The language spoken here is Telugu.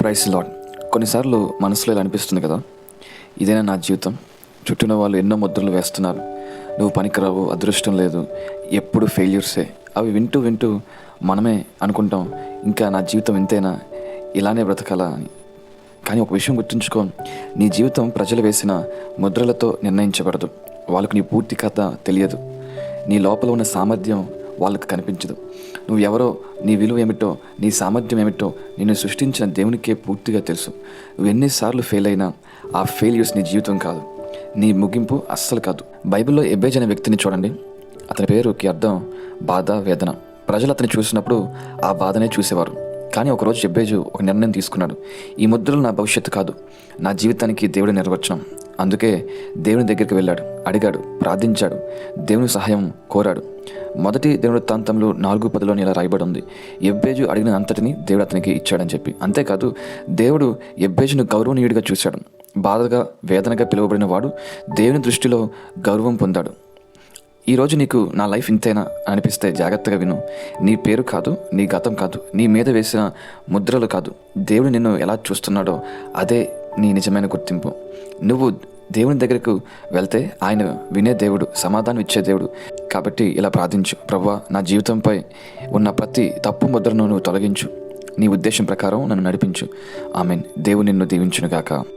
Price lord. కొన్నిసార్లు మనసులో ఇలా అనిపిస్తుంది కదా, ఇదేనా నా జీవితం? చుట్టూన వాళ్ళు ఎన్నో ముద్రలు వేస్తున్నారు. నువ్వు పనికిరావు, అదృష్టం లేదు, ఎప్పుడు ఫెయిల్యూర్సే. అవి వింటూ వింటూ మనమే అనుకుంటాం, ఇంకా నా జీవితం ఇంతేనా, ఇలానే బ్రతకాలా అని. కానీ ఒక విషయం గుర్తుంచుకో, నీ జీవితం ప్రజలు వేసిన ముద్రలతో నిర్ణయించబడదు. వాళ్ళకు నీ పూర్తి కథ తెలియదు. నీ లోపల ఉన్న సామర్థ్యం వాళ్ళకు కనిపించదు. నువ్వు ఎవరో, నీ విలువ ఏమిటో, నీ సామర్థ్యం ఏమిటో నిన్ను సృష్టించిన దేవునికే పూర్తిగా తెలుసు. నువ్వు ఎన్నిసార్లు ఫెయిల్ అయినా ఆ ఫెయిల్యూర్స్ నీ జీవితం కాదు, నీ ముగింపు అస్సలు కాదు. బైబిల్లో ఎబ్బేజు అనే వ్యక్తిని చూడండి. అతని పేరుకి అర్థం బాధ, వేదన. ప్రజలు అతన్ని చూసినప్పుడు ఆ బాధనే చూసేవారు. కానీ ఒకరోజు ఎబ్బేజు ఒక నిర్ణయం తీసుకున్నాడు. ఈ ముద్రలు నా భవిష్యత్తు కాదు, నా జీవితానికి దేవుడి నిర్వచనం. అందుకే దేవుని దగ్గరికి వెళ్ళాడు, అడిగాడు, ప్రార్థించాడు, దేవుని సహాయం కోరాడు. మొదటి దినవృత్తాంతంలో 4:10 ఇలా రాయబడి ఉంది, ఎబ్బేజు అడిగిన అంతటిని దేవుడు అతనికి ఇచ్చాడని చెప్పి. అంతేకాదు, దేవుడు ఎబ్బేజును గౌరవనీయుడిగా చూశాడు. బాధగా, వేదనగా పిలువబడిన వాడు దేవుని దృష్టిలో గౌరవం పొందాడు. ఈరోజు నీకు నా లైఫ్ ఇంతేనా అనిపిస్తే జాగ్రత్తగా విను. నీ పేరు కాదు, నీ గతం కాదు, నీ మీద వేసిన ముద్రలు కాదు, దేవుడు నిన్ను ఎలా చూస్తున్నాడో అదే నీ నిజమైన గుర్తింపు. నువ్వు దేవుని దగ్గరకు వెళ్తే ఆయన వినే దేవుడు, సమాధానం ఇచ్చే దేవుడు. కాబట్టి ఇలా ప్రార్థించు, ప్రభువా, నా జీవితంపై ఉన్న ప్రతి తప్పు ముద్రను నువ్వు తొలగించు, నీ ఉద్దేశం ప్రకారం నన్ను నడిపించు. ఆమేన్. దేవుడు నిన్ను దీవించునుగాక.